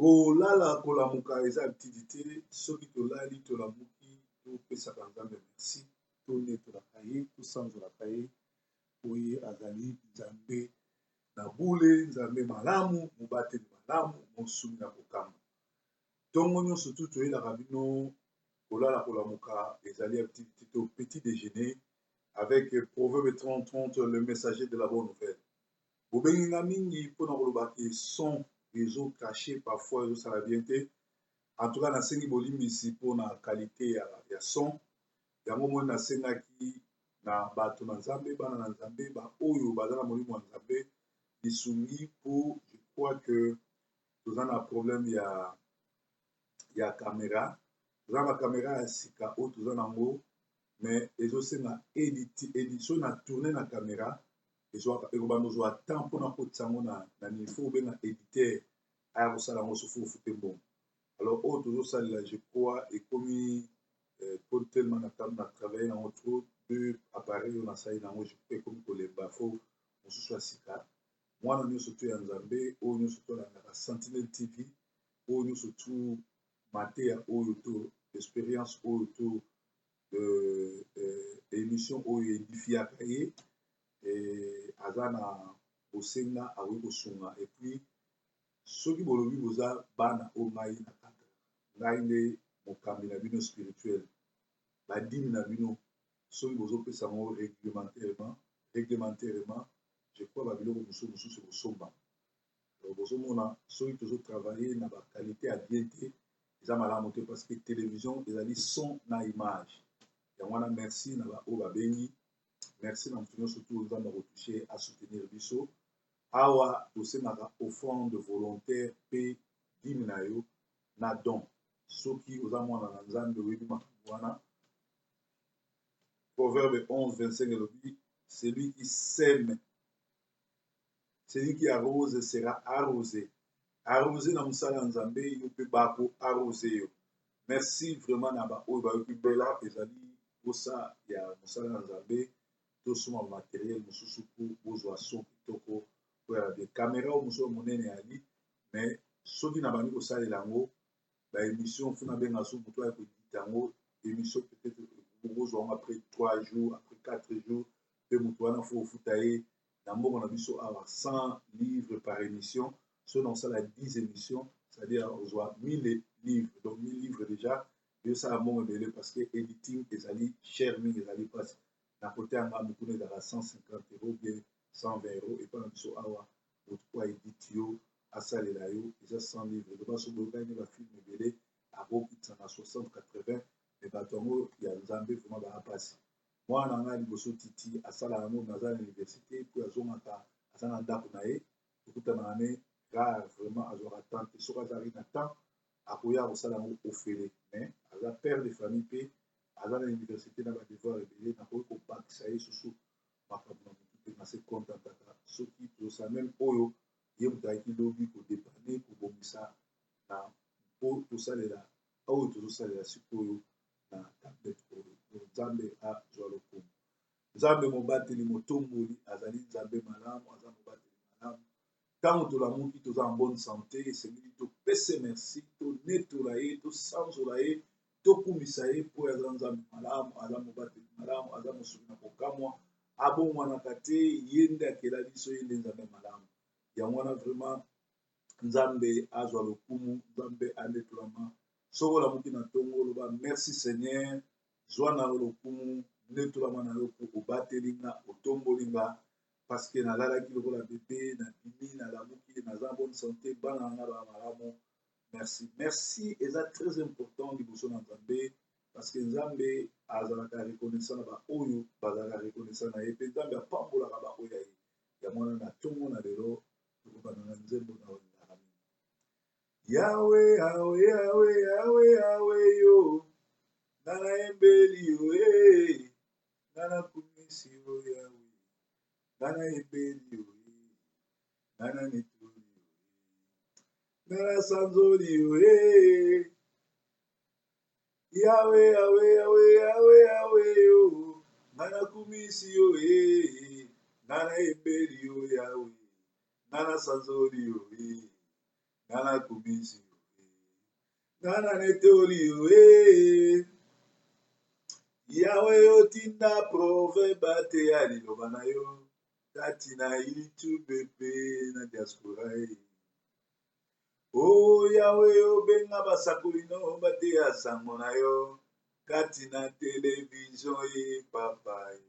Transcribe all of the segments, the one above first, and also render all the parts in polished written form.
kolala kolamuka eza activité soki tolali tolamuki topesaka nzambe merci tonetolaka ye tosanzolaka ye oye azali nzambe na bule nzambe malamu mobateli malamu mosumi na kokamba ntongo nyonso tu toyelaka bino kolala kolamuka ezali activité to petit déjeuner avec Proverbe 30-30 le messager de la bonne nouvelle bobenginga mingi mpona kolobaka son réseau caché parfois ezosala bien te en tout cas nasengi bolimbisi mpona qualité ya son yango moi nasengaki na bato na nzambe bana na nzambe baoyo baza na molimo ya nzambe lisungi mpo je crois que toza na problème ya caméra toza na caméra ya sika oyo toza nango mais ezosenga édition na tourne na caméra ekobanda ozwa temps mpona kotisa yango na niveau obenga éditeur aya kosala yango soki ofute mbongo alors oyo tozosalela je crois ekomi po tellement na travaille nango trop deux appareil oyo nasali nango je crois ekomi kolemba fo mosusu ya sika mwana nyonso to ya nzambe oyo nyonso tolandaka Sentinelle TV oyo nyonso tu mateya oyo to expérience oyo to émission oyo edifiaka ye aza na bosenga akoki kosunga epuis soki bolobi boza bana oyo ngai na kaka ngai nde mokambi na bino spirituel badimi na bino soki bozopesa yango réglementairement je crois babiloko mosusu ekosomba bozomona soki tozotravaille na baqualité ya bien te eza malamu te parce que télévision ezali son na image yango wana merci na baoyo babengi merci na moto nyonso tu nzambe akotouche asoutenir biso awa tosengaka offrande volontaire mpe dime na yo na don soki oza mwana na nzambe oyebi makambo wana Proverbe 11-25 elobi celui qui sème celui qui arrose sera arrosé arrosé na mosala ya nzambe yo mpe bako arrosé yo merci vraiment na baoyo bayoki bela ezali posa ya mosala ya nzambe tosoma materiel mosusu mpo bozwa son kitoko oyala de caméra oyo mosusu monene yali mais soki na bandi kosalela yango baémission funa benga so moto aya kodita yango émission peut-être bokozwa yango après 3 jours après 4 jours mpe moto wana fo ofuta ye na mbongo na biso awa 100 livres par émission soki na kosala 10 émissions c'est-à-dire ozwa 1000 livres donc 1000 livres déjà yosala mbongo ebele parce que editing ezali cher mingi ezali mpasi na kote yanga mokuna ezalaka 150 € bien 120 € epa na biso awa moto po aediti yo asalela yo eza 100 livres loba so boyokani ne bafilme ebele akokitisa na 60-80 me bato yango ya nzambe vraimen baya mpasi mwana na ngai liboso titi asala yango naza na université mpo azongaka aza na ndako na ye ekotanaka ne rare vraiment azwaka temps te soki azalaki na temps akoya kosala yango ofele mais aza père de famille mpe aza na université na badevoir ebele nakoki kobakisa ye susu makambo na motu mpe na se contentaka soki tozosala meme oyo ye moto ayaki lobi kodepane kobongisa na mpo tosalela oyo tozosalela sikoyo na tablete oyo nzambe azwa lokumu nzambe mobateli motomboli azali nzambe malamu aza mobateli malamu ntango tolamuki toza en bonne santé esengeli topese merci tonetola ye tosanzola ye tokumisa ye mpo aza nzambe malamu aza mobateli malamu aza mosomi na kokamwa abongwanaka te ye nde akela biso ye nde nzambe malamu yango wana vraiment nzambe azwa lokumu nzambe anetolama soki olamuki na ntongo oloba merci seigneur zwa na yo lokumu netolama na yo mpo obateli nga otomboli nga parce que nalalaki lokola bebe nabimi nalamuki naza bonne santé bana na nga baa malamu merci merci eza très important liboso na nzambe parce que nzambe azalaka reconnaissant na baoyo bazalaka reconnaissant na ye mpe nzambe apambolaka baoyo ya ye yango wana na ntongo na lelo tokobanda na nzembo na olingaka mingi yawe yawe yawe yawe yawe yo nga nayembeli yo nga nakumisi yo yawe nga nayembeli yo nga nanetoli yo nga nasanzoli yo yawe yawe yawe yawe yawe yo nga nakumisi yo nga nayembeli yo yawe nga nasanzoli yo nga nakumisi yo ngana netoli yo eh. Yawe otinda proverbe te ya liloba na yo kati na YouTube pe na diaspora ye. O Yawe obenga basakoli no bateya sango na yo kati na televizio ye papa ye.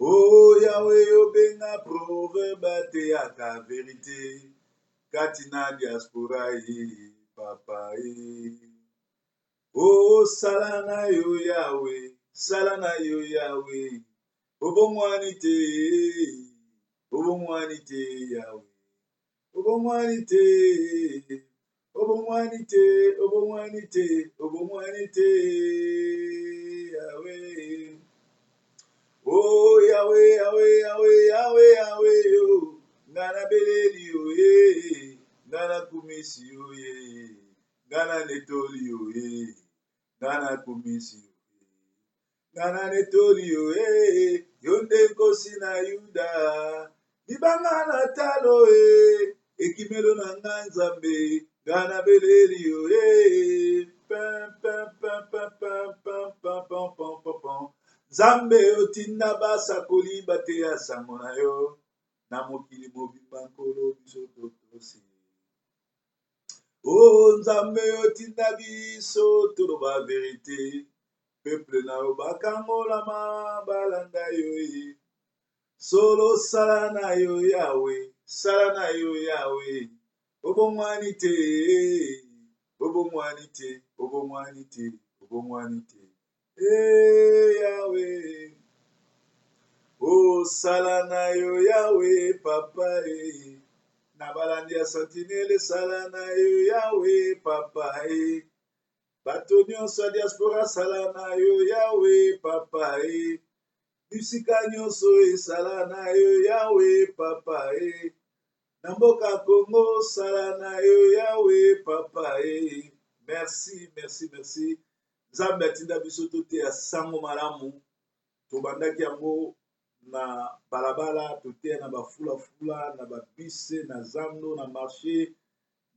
O Yawe obenga proverbe ateyaka verite kati na diaspora ye papa ye. O sala na yo Yawe, sala na yo Yawe, obongwani te, obongwani te Yawe, obongwani te, obongwani te, obongwani te, obongwani te Yawe. Oh Yahweh, Yahweh, Yahweh, Yahweh, Yahweh, yo. Ngana beleli yo, ye. Ngana kumisi yo, ye. Ngana netoli yo, ye. Ngana kumisi yo, ye. Ngana netoli yo, ye. Yonde kosi na Yuda. Libanga na talo, ye. Ekimelo na nganzambe. Ngana beleli yo, ye. Pam, pam, pam, pam, pam, pam, pam, pam, pam, pam, pam. Zambe otinda basakoli bateya sango na yo na mokili mobimba nkolo biso totosi. O Nzambe otinda biso toloba verite peuple na yo bakangolama balanda yo ye. Solo sala na yo Yawe, sala na yo Yawe, obongwani te, obongwani te, obongwani te, obongwani te. Yahweh, oh sala na yo Yahweh papa na balandi ya sentinelle sala na yo Yahweh papa bato nyonso ya diaspora sala na yo Yahweh papa bisika nyonso esala na yo Yahweh papa na mboka Congo sala na yo Yahweh papa merci, merci, merci. Nzambe atinda biso toteya sango malamu tobandaki yango na balabala toteya na bafulafula na babise na zando na marché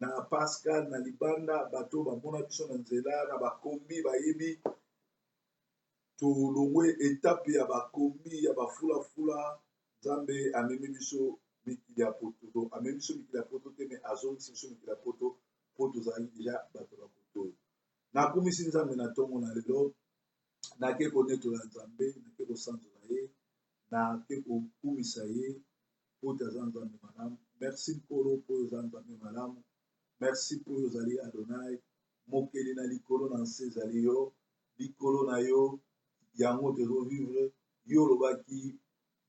na Pascal na libanda bato bamona biso na nzela na bakombi bayebi tolongwe etape ya bakombi ya bafulafula. Nzambe amemi biso mikili ya poto amemi biso mikili ya poto te me azongisi biso mikili ya poto po tozalaki deja bato bapoto. Nakumisi Nzambe na ntongo na lelo nake konetola Nzambe nake kosanzola ye nake kokumisa ye po aza Nzambe malamu. Merci nkolo po oza Nzambe malamu. Merci po ozali Adonai mokeli na likolo na nse ezali yo likolo na yo yango tozovivre yo olobaki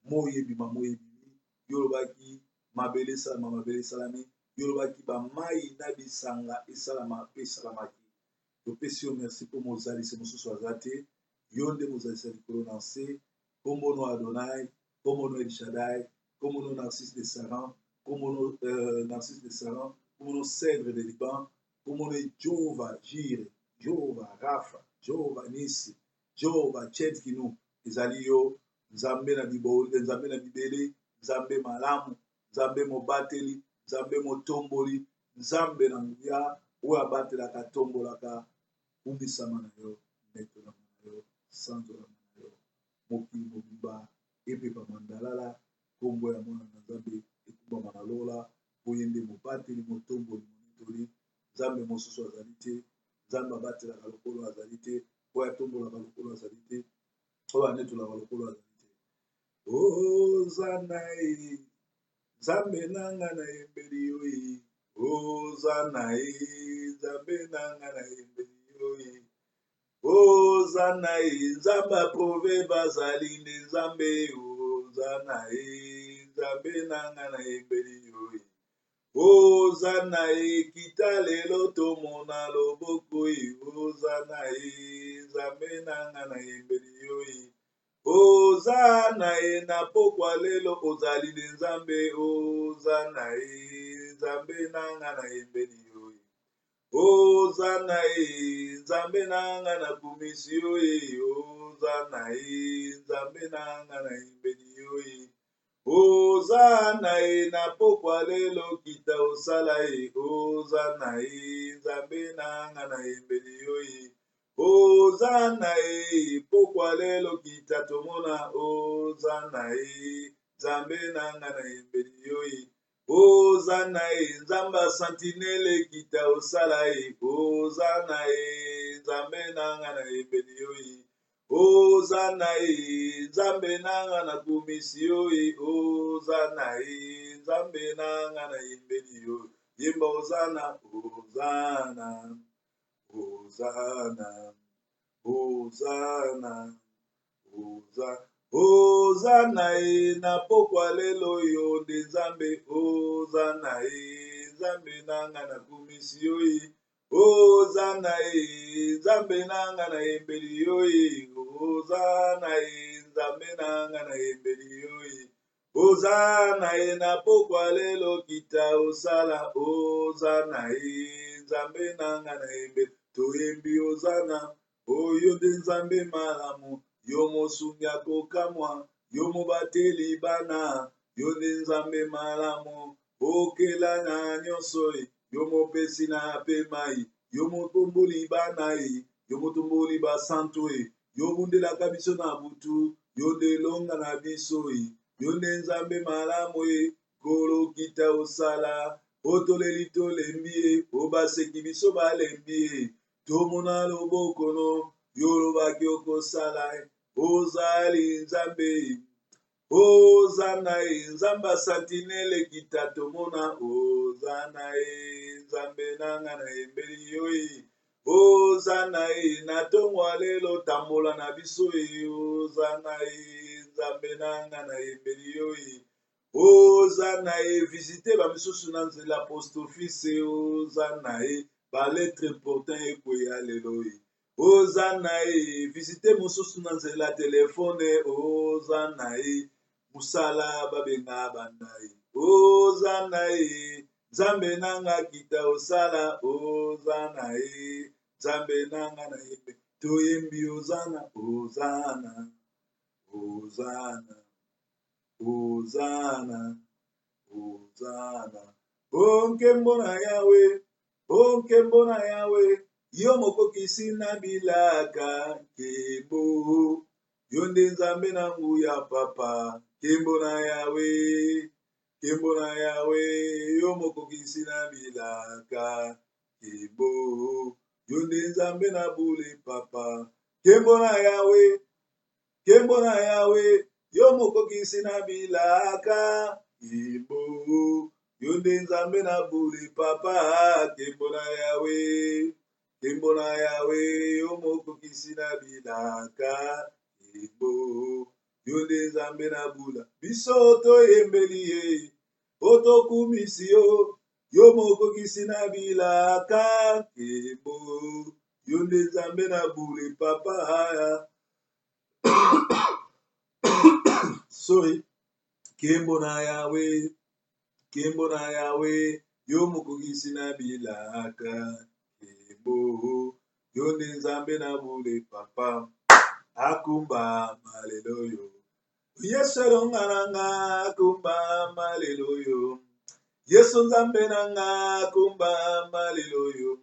moi ebima moi ebimi yo olobaki mabele esalama mabele esalami yo olobaki bamai na bisanga esalama mpe esalamaki. Topesi yo merci mpo mozalisi mosusu aza te yo nde mozalisa likolo na nse. Kombono Adonai, kombono El Shaddai, kombono Narcisse de Saran, kombono Narcisse de Saran, kombono Cèdre de Liban, kombono Jehova Jire, Jehova Rafa, Jehova Nisi, Jehova Tchedkinu. Ezali yo Nzambe na bibole, Nzambe na bibele, Nzambe malamu, Nzambe mobateli, Nzambe motomboli, Nzambe na nguya oyo abatelaka tombolaka. Kumbisama na yo, netolama na yo, sanzolama na yo, mokili mobimba epepa mandalala kombo ya mwana na Nzambe ekumbama na lola oye nde mobateli motomboli monitoli. Nzambe mosusu azali te, Nzambe abatelaka lokolo azali te, oyo atombolaka lokolo azali te, oyo anetolaka lokolo azali te. Ozana ye Nzambe nanga na yembeli yo ye, ozana ye Nzambe nanga na yembeli ozana ye Nzambe aprove bazali nde Nzambe ozana ye Nzambe nanga na yembeli yo ozana ye kita lelo tomona loboko ye ozana ye Nzambe nanga na yembeli yo ozana ye na pokwa lelo ozali nde Nzambe ozana ye Nzambe nanga na yembeli yo ozana ye Nzambe nanga na kumisi yo ozana ye Nzambe nanga na yembeli yo Ozana e na pokwa lelo kita osala e. Ozana e nzambe nanga na yembeli yo e. Ozana e pokwa lelo kita tomona. Ozana e nzambe nanga na yembeli yo e. Ozana e nzamba santinele kita osala e. Ozana e nzambe nanga na yembeli yo e. Ozana e nzambe nanga na kumisi yo e. Ozana e nzambe nanga na yembeli yo. Yemba ozana, ozana, ozana, ozana, ozana. Ozana e na pokwa lelo yo nde nzambe. Ozana e nzambe nanga na kumisi yo e. Ozana e nzambe nanga na yembeli yo e. Ozana e nzambe nanga na yembeli yo e. Ozana e na pokwa lelo kita osala. Ozana e nzambe nanga na yembeli. Toyembi ozana oyo nde nzambe malamu. Yo mosungi akokamwa, yo mobateli bana, yo nde nzambe malamu. Okela na nyonso e, yo mopesi na pemai, yo motomboli bana e, yo motomboli basantu e, yo bundelaka biso na butu, yo nde longa na biso e, yo nde nzambe malamu e. Kolo kita osala, otoleli tolembi e, obaseki biso balembi e, tomona lobokono, yo lobaki okosala e. Ozali nzambe, ozana e nzamba santinele kita tomona. Ozana e nzambe nanga na yembeli yo e. Ozana e na tongo lelo tambola na biso e. Ozana e nzambe nanga na yembeli yo e. Ozana e visite ba misusu na nzela post office e. Ozana e ba lettre important ekweya lelo e. Ozana e visite mosusu na nzela telefone. Ozana e musala babenga banda e. Ozana e nzambe nanga kita osala. Ozana e nzambe nanga na yembe toyembi. Ozana, ozana, ozana, ozana, ozana. O nkembo na Yawe, o nkembo na Yawe, yo mokokisi na bilaka nkembo. Yo nde nzambe na nguya papa. Nkembo na Yawe, nkembo na Yawe, yo mokokisi na bilaka nkembo. Yo nde nzambe na bule papa. Nkembo na Yawe, nkembo na Yawe, yo mokokisi na bilaka nkembo. Yo nde nzambe na bule papa. Nkembo na Yawe, nkembo na Yawe, yo mokokisi na bilaka nkembo. Yo nde nzambe na bula biso toyembeli ye. Otokumisi yo, yo mokokisi na bilaka nkembo. Yo nde nzambe na bule papa. Sorry. Nkembo na Yawe, nkembo na Yawe, yo mokokisi na bilaka nkembo. Yo nde nzambe na bule papa. Akumba maleloyo. Yesu elonga nanga akumba maleloyo. Yesu nzambe nanga akumba maleloyo.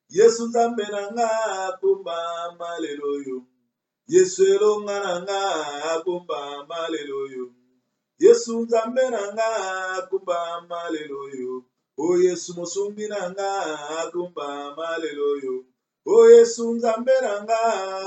Yesu nzambe nanga akumba maleloyo. Yesu elonga nanga akumba maleloyo. Yesu nzambe nanga akumba maleloyo. O Yesu mosungi nanga akumba maleloyo. O Yesu nzambe nanga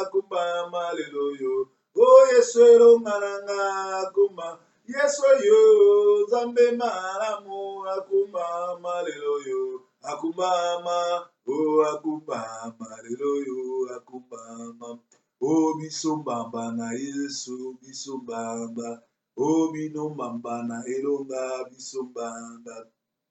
akumba maleloyo. O Yesu elonga nanga akumba. Yesu yo nzambe malamu akumba maleloyo. Akumba ma, o akumba maleloyo. Akumba ma, o bisombamba na Yesu bisombamba. O binombamba na elonga bisombamba.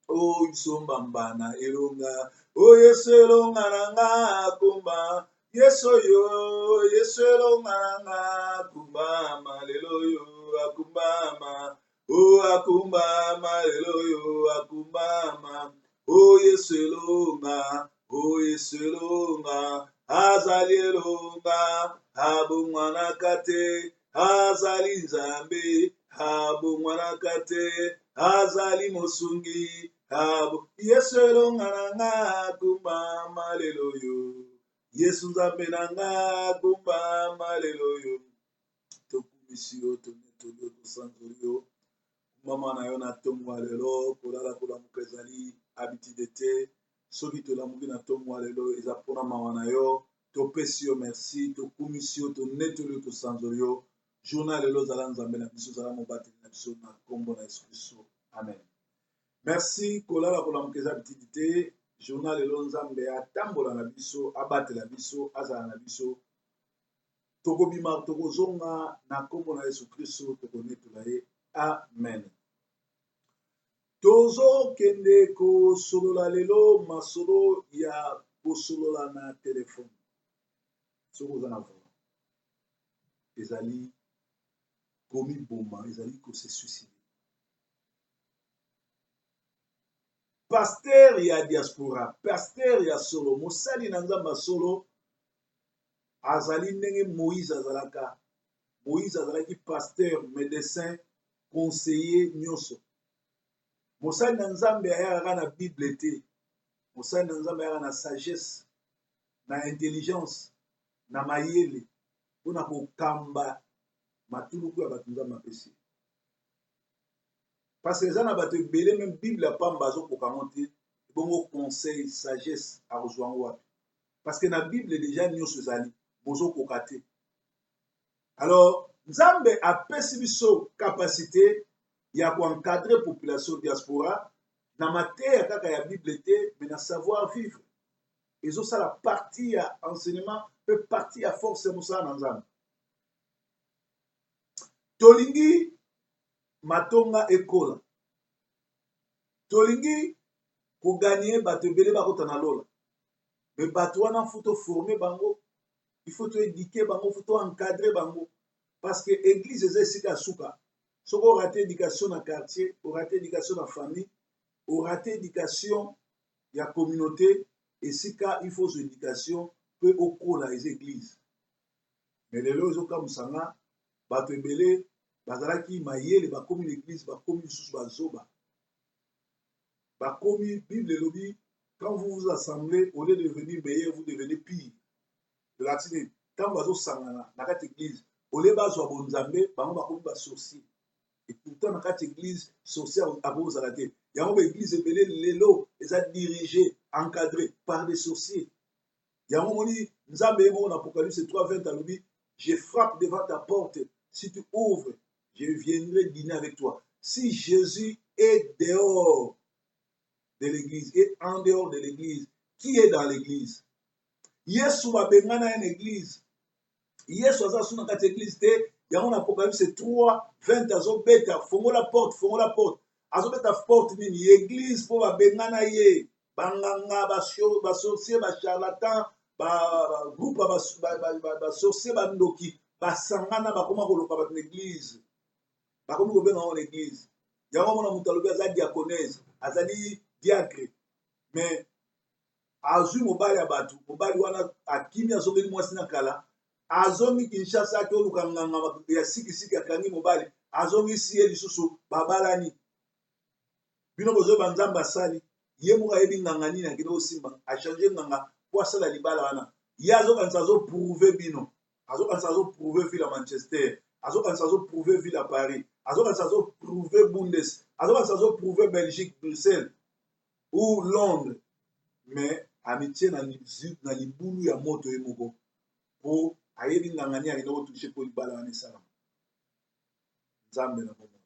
O bisombamba na elonga. O Yesu elonga nanga akumba. Yesu yo, Yesu elonga nanga akumba maleloyo. Akumba ma, o akumba maleloyo. Akumba ma, o Yesu elonga. O Yesu elonga. Azali elonga. Abumwana kate. Azali nzambe. Abu mwanakate azali mosungi abu Yesu elonga nanga kumba malelo yo Yesu nzambe nanga kumba malelo yo tokumisi yo tonetoli yo tosanzoli yo mama na yo na ntongo ya lelo kolala kolamuka ezali habitude te soki tolamuki na ntongo ya lelo eza mpona mawa na yo topesi yo merci tokumisi yo tonetoli yo tosanzoli yo journal lelo ozala nzambe na biso ozala mobateli na biso na nkombo na yesu kristo amen merci kolala kolamuka eza habitude te journal lelo nzambe atambola na biso abatela biso azala na biso tokobima tokozonga na nkombo na yesu kristo tokonetola ye amen tozokende kosolola lelo masolo ya kosolola na telefone soki oza na vola ezali komiboma ezali kose suicide paster ya diaspora paster ya solo mosali na nzambe ya solo azali ndenge moïse azalaka moïse azalaki paster médecin conseiller nyonso mosali na nzambe ayaka na bible te mosali na nzambe ayaka na sagesse na intelligence na mayele mpona kokamba matuluku ya bato nzambe apesi parce que eza na bato ebele meme bible ya pamba azokoka ngo te ebongo conseil sagesse akozwa ngo wapi parce que na bible deja nyonso ezali bozokoka te alors nzambe apesi biso capacité ya koencadre population diaspora na mateya kaka ya bible te mais na savoir vivre ezosala partie ya enseignement mpe partie ya force ya mosala na nzambe tolingi matonga ekola tolingi koganie bato ebele bakota na lola me bato wana fu toforme bango il faut toédike bango fu toencadre bango parce que église eza esika ya suka soki orate éducation na quartier orate éducation na famille orate éducation ya communauté esika il faut zo éducation mpe okola eza église me lelo ezokamusanga bato ebele bazalaki mayele bakomi l'église bakomi lisusu bazoba bakomi bible elobi quand vous vous assemblez au lieu de devenir meilleur vous devenez pire latine ntango bazosangana na kati église au lieu bazwa bonzambe bango bakomi basorcier et pourtant na kati église sorcier akozala te yango baéglise ebele lelo eza dirigé encadré par des sorciers yango moni nzambe ye moko na apocalypse 3:20 alobi je frappe devant ta porte si tu ouvres je viendrai dîner avec toi si Jésus est dehors de l'église et en dehors de l'église qui est dans l'église yesu babengana ya na église yesu aza su na kati église te yango na apocalypse 3:20 azobeta fongola porte azobeta porte nini église mpo babengana ye banganga basorcier bacharlatan bagroupe basorcier bandoki basangana bakoma koloka bato na église bakomi kobenga ngo na église yango mona moto alobi aza diaconese azali diacre mais azwi mobali ya bato mobali wana akimi azongeli mwasi na kala azongi kinshasa ake oluka nganga ya sikisiki akangi mobali azongisi ye lisusu babalani bino bozoyeba nzambe asali ye moko ayebi nganga nini akende kosimba achange nganga po asala libala wana ye azokanisa azoprouve bino azokanisa azoprouve ville ya manchester azokanisa azoprouve ville ya paris azokanisa azoprouve bundes azokanisa azoprouve belgique bruxelles ou londres mais amitie na libulu ya moto ye moko po ayebi nganga nini akende kotushe po libala wana esalama nzambe na bomoi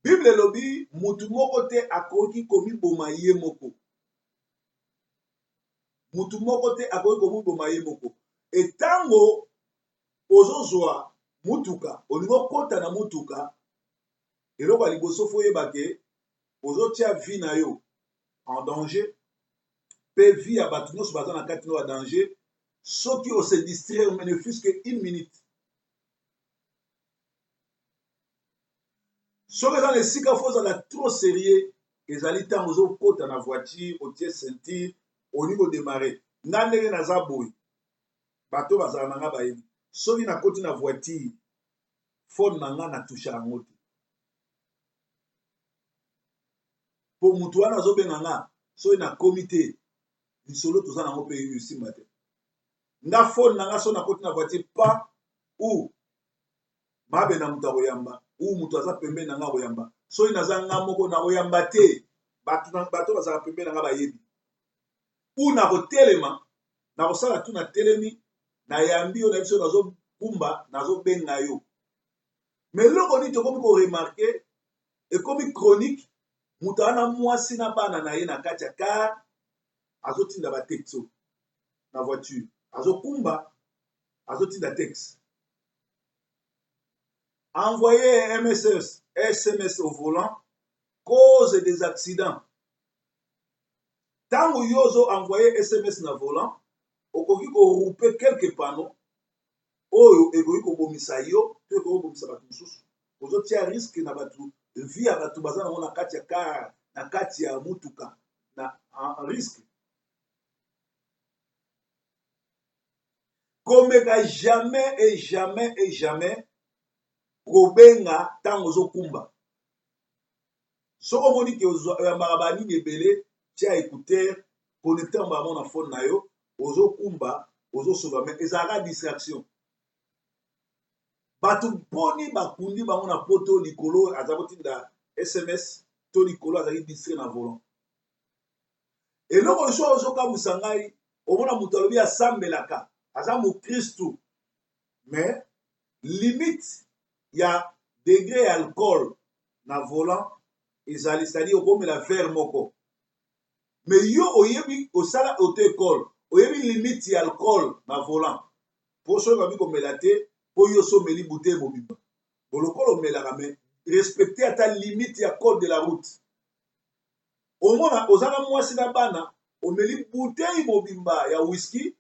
bible elobi mutu moko te akoki komiboma ye moko mutu moko te akoki komiboma ye moko etango ozozwa mutuka olingi okota na mutuka eloko ya liboso fo oyeba ke ozotia vie na yo en danger mpe vie ya bato nyonso baza na kati no ya danger soki ose distraire ne fût-ce que 1 minute soki eza na esika fo ozala trop sérieux ezali ntango ozokota na voiture otie ceinture olingi kodemare nga ndenge naza boye bato bazala na nga bayebi soki nakoti na voiture phone na nga na touche yango te po mutu wana azobenga nga soki nakomi te lisolo toza nango mpe yosimba te nga phone na nga so nakoti na voiture pa ou mabe na mutu akoyamba ou mutu aza pembeni na nga akoyamba soki naza nga moko nakoyamba te bato bazala pembeni na nga bayebi ou nakotelema nakosala tu na telemi nayambi yo na biso nazokumba nazobenga yo me eloko nini tokomi koremarke ekomi chronique mutu ana mwasi na bana na ye na kati ya kar azotinda batexto na voiture azokumba azotinda texte envoyer SMS au volant cause des accidents ntango yo ozo envoyer SMS na volant okoki korupe quelques panneaux oyo ekoki kobomisa yo to ekoki kobomisa bato mosusu ozotia risque na bato vie ya bato baza nango na kati ya kar na kati ya mutuka na en risque komeka jamais et jamais et jamais kobenga ntango ozokumba soko omoni ke oyambaka banini ebele tia écouteur connecte mbamo na phone na yo ozokumba ozosoba me ezalaka distraction bato mponi bakundi bango na poto likolo aza kotinda SMS to likolo azalaki distrait na volant eloko liso ozokamwisa ngai omona moto alobi asambelaka aza mokristu mais limite ya degré ya alcool na volant ezali c'est-à-dire okomela verre moko mais yo oyebi osala auto école oyebi limite ya alcool na volant po soki babi komela te po yo so omeli bouteille mobimba bolokolo omelaka me respecte ata limite ya code de la route omona oza na mwasi na bana omeli bouteille mobimba ya whisky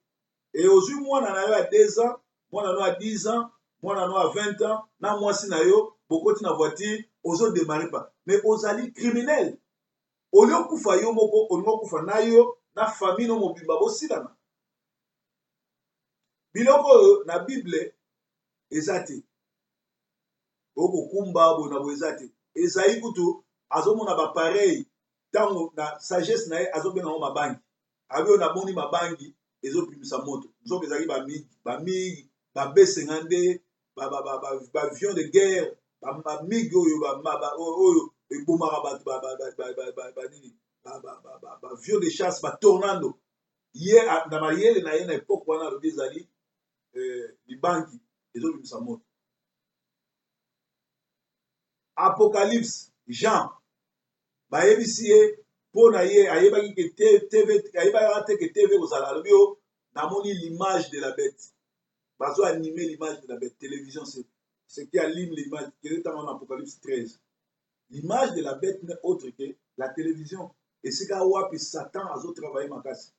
e ozwi mwana na yo ya 2 ans mwana na yo ya 10 ans mwana na yo ya 20 ans na mwasi na yo bokoti na voiture ozodemare pa mais ozali criminel oli okufa yo moko olingi okufa na yo na famille no mobimba bosilana biloko oyo na bible eza te okokumba boye na boye eza te ezali kutu azomona bapareil ntango na sagesse na ye azobenga ngo mabangi abi oyo namoni mabangi ezopimisa moto nzoka ezalaki bamigi babesenga nde bavion de guerre bamigi oyo oyo ebomaka bato nini bavion de chasse batornado ye na mayele na ye na epoke wana alobi ezali libangi ezopimisa moto apocalypse Jean bayebisi ye mpo na ye ayebaki ke ayebaka te ke tv kozala alobi yo namoni l'image de la bête bazo animer l'image de la bête télévision ce qui anime l'image kele ntango en apocalypse 13 l'image de la bête n'est autre que la télévision esika wapi satan azotravaille makasi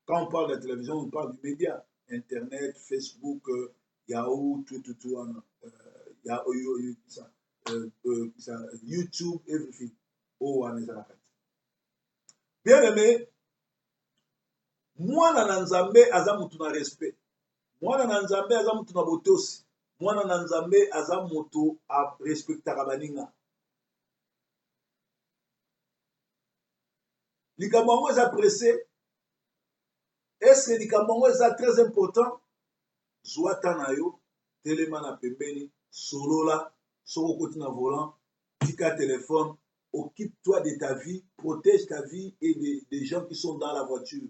quand on parle de la télévision on parle du média internet Facebook yahoo tout wana YouTube everything o wana ezala kati bien aimé mwana na nzambe aza mutu na respect mwana na nzambe aza mutu na botosi mwana na nzambe aza mutu arespectaka baninga likambo yango eza pressé estce likambo yango eza très important zwa ta na yo telema na pembeni solola soki okoti na volant tika téléphone occupe-toi de ta vie protège ta vie et des gens qui sont dans la voiture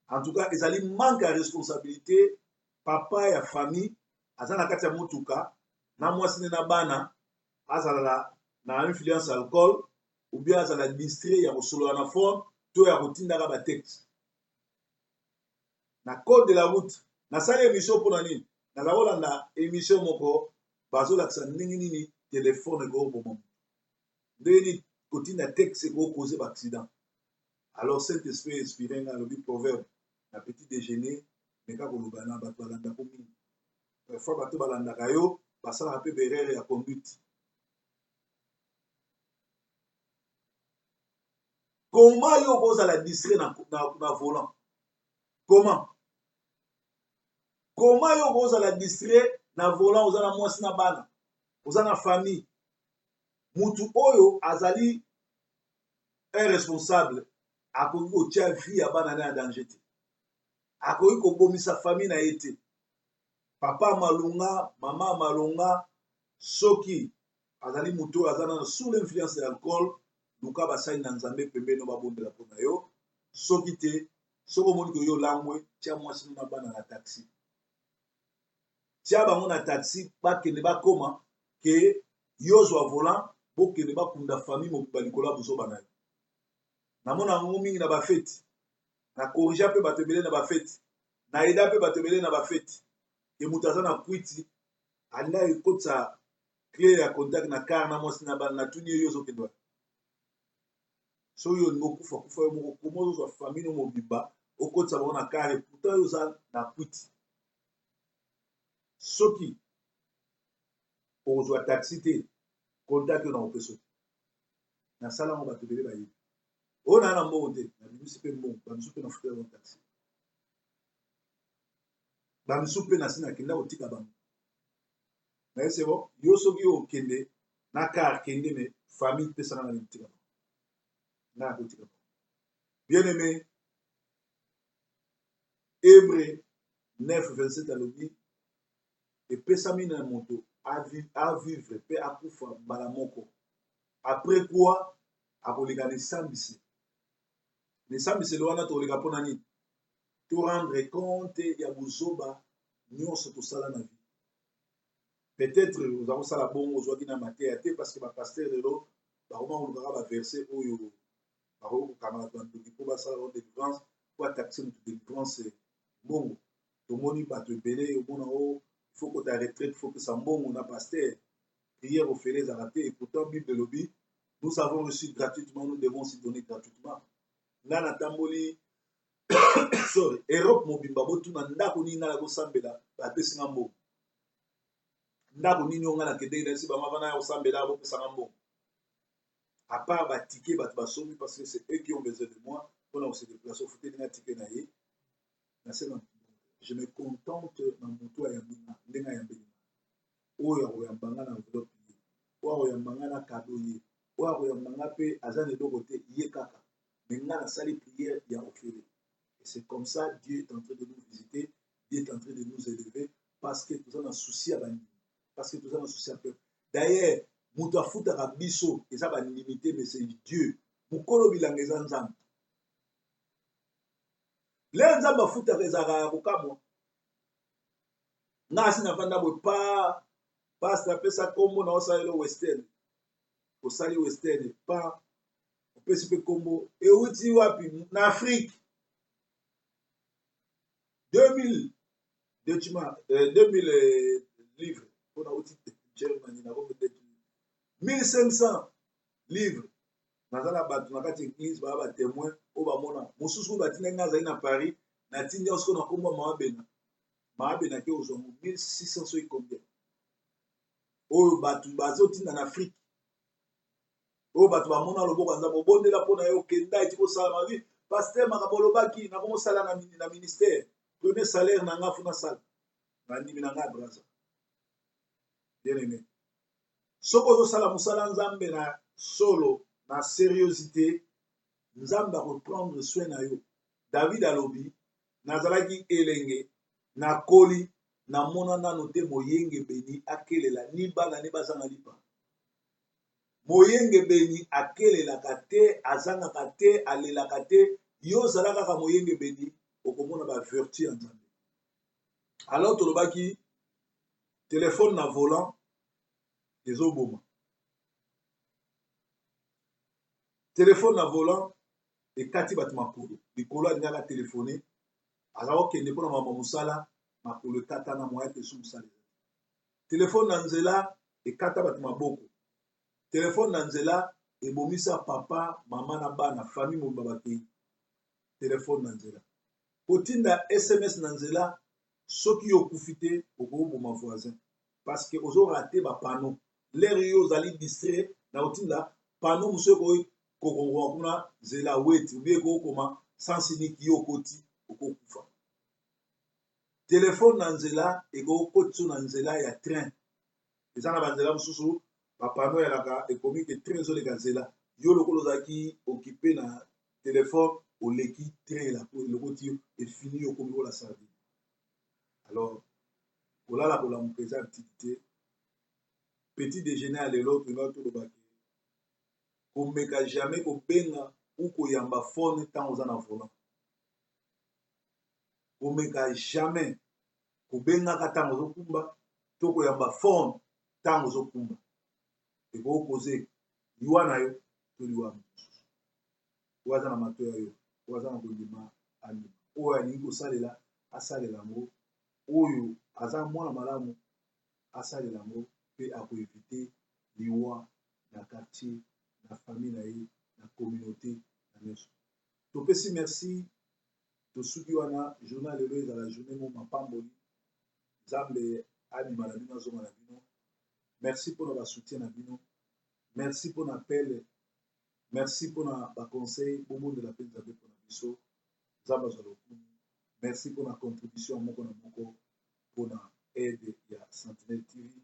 en tout cas ezali manque ya responsabilité papa ya famille aza na kati ya motuka na mwasi nde na bana azala na influence alcool ou bien azala distrait ya kosolola na phone to ya kotindaka batexte na code de la route nasali émission mpona nini naza kolanda émission moko bazolakisa ndenge nini telefone ekokoboma ndenge nini kotinda texte ekokose baaccident alors saint esprit inspiré nga alobi proverbe na petit déjeuner meka koloba na bato balandako mingi parfois bato balandaka yo basalaka mpe berere ya conduite comment yo okozala distrait na volant comment yo okozala distrait na volant oza na mwasi na bana oza na famille mutu oyo azali un responsable akoki kotia vie ya bana na ya danger te akoki kobomisa famille na ye te papa malonga mama malonga soki azali mutu oyo aza nano sous l'influence de l'alcool luka basali na nzambe pembeni babondela mpo na yo soki te soki omoni koyo olangwe tia mwasi na bana na taxi tia bango na taxi bakende bakoma ke yo zwa volant bokende bakunda famille mobimba likolo ya buzoba na yo namona yango mingi na bafeti na korija mpe bato ebele na bafeti na eda mpe bato ebele na bafeti ke moto aza na kwiti alinga ekotisa clé ya contact na kar na mwasi na bana natuni ye yo ozokende wana soki olingi okufa kufa yo moko koma ozozwa famille mobimba okotisa bango na kar e pourtant yo oza na kwiti soki okozwa taxi te contact yo na kopesa te nasala yango bato ebele bayebi oyo naa na mbongo te nabimisi mpe mbongo bamisu mpe nafuta yango taxi bamisu mpe nasi nakenda kotika bango naye c'est bon yo soki yo okende na kar kende me famille pesanga na kotika bango nga nakotika bango bien aimé Hébreu 9:27 alobi epesami na moto avivre mpe akufa mbala moko après quoi akoleka na esambiselo wana toleka mpo na nini to rendre compte ya buzoba nyonso tosala na vie peut-être oza kosala bongo ozwaki na mateya te parce que bapaster lelo bakoma kolukaka baverse oyo bakoki kokanga bato bandoki mpo basala bao délivrance po ataxe moto délivrance mbongo tomoni bato ebele omona o faut kota retraite faut pesa mbongo na paster prière ofele ezalaka te et pourtant bible elobi nous avons reçu gratuitement nous devons aussi donner gratuitement nga natamboli sorry Europe mobimba botuna ndako nini nga na kosambela bapesinga mbongo ndako nini yo nga nakendeki nayesi bango avana ya kosambela bopesanga mbongo à part batike bato basomi parce que c'est eux qui ont besoin de moi mpona kose déplace ofuteli nga tike na ye nasema je me contente na motu ayambinga ndenge ayambelinga oyo akoyambanga na enveloppe ye oyo akoyambanga na kado ye oyo akoyambanga mpe aza na eloko te ye kaka mais nga nasali prière ya ofele et c'est comme ça Dieu est en train de nous visiter Dieu est en train de nous élever parce que toza na souci ya bandimi parce que toza na souci ya peuple d'ailleurs moto afutaka biso eza bandimi te mais c'est Dieu mokolo bilanga eza nzambe le nzambe afutaka ezalaka ya kokamwa nga asi navanda boye pa paster apesa nkombo na osalela western osali western pa opesi mpe nkombo euti wapi na afrique 2000 livres mpona outi germany na kongo 1500 livres naza na bato na kati église baya batémoin oyo bamona mosusu oyo batindaki nga azali na paris natindi osiko na nkombo ya maabena ke ozwango 1600 soki combien oyo bato bazotinda na afrique oyo bato bamona loboko ya nzambe obondela mpo na ye okenda eti kosala mavi paster makambo olobaki nakomosala na ministère premier salaire na nga funa sala bandimi na nga braza bien aimé soki ozosala mosala nzambe na solo na sérieuxité nzambe akoprendre soin na yo david alobi nazalaki elenge nakoli namona nano te moyenge beni akelela ni bana ne bazanga lipa moyenge beni akelelaka te azangaka te alelaka te yo ozala kaka moyenge beni okomona bavertu ya nzambe alors tolobaki telefone na volant ezoboma telefone na volant ekati bato makolo likolo alingaka telefone aza kokende mpona mama mosala makolo ekata na moya te su mosala telefone na nzela ekata bato maboko telefone na nzela ebomisa papa mama na bana famille mobimba bakei telefone na nzela kotinda sms na nzela soki okufi te okoboma voisin parce que ozorate bapano lere yo ozali distrait na kotinda pano mosu kokongoma kuna nzela weti obie kokoma sansiniki yo okoti okokufa Téléphone na nzela ekokotisa na nzela ya train. Eza na banzela mosusu bapano yalaka ekomi ke train ezoleka nzela yo lokola ozalaki okipe na téléphone oleki train elokoti yo efini yo komi kola sardine. Alors kolala kolamuka eza ntiki te. Petit déjeuner ya lelo tolinga tolobaki komeka jamais kobenga ou koyamba phone ntango oza na volant. Komeka jamais kobengaka ntango ozokumba to koyamba phone ntango ozokumba. Ekokoze liwa na yo to liwa mosusu. Oyo aza na matoya yo, oyo aza na kondima andima, oyo alingi kosalela asalela yango, oyo aza mwana malamu asalela yango mpe akoevite liwa na quartier, na famille na ye, na communauté na nyonso. Topesi merci tosuki wana journal lelo ezala journée mo mapamboli. Nzambe andima na bino azonga na bino. Merci mpona basoutien na bino. Merci mpona appel. Merci mpona baconseil bomondela mpe nzambe mpona biso. Nzambe azwa lokumu. Merci mpona contribution moko na moko mpona aide ya Sentinelle TV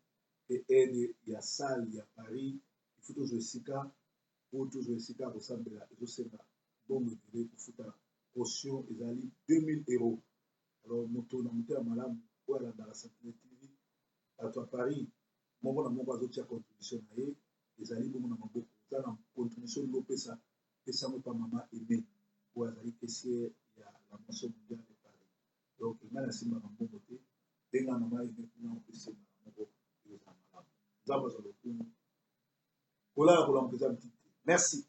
et aide ya salle ya Paris. Il faut tozwa esika po tozwa esika kosambela ezosenga bongo ebele kofuta caution ezali 2000 €. Alors moto na moto ya malamu oyo alandaka Sentinelle TV bato ya Paris moko na moko azotia contribution na ye ezali bongo na maboko eza na contribution ngo pesa pesango pa mama Aimé oyo azali caissière ya la maison mondiale de Paris. Donc ngai nasimbaka mbongo te benga mama Aimé kuna opesenga moko eza malamu. Nzambe azwa lokumu kolala kolamuka eza ntiki te. Merci.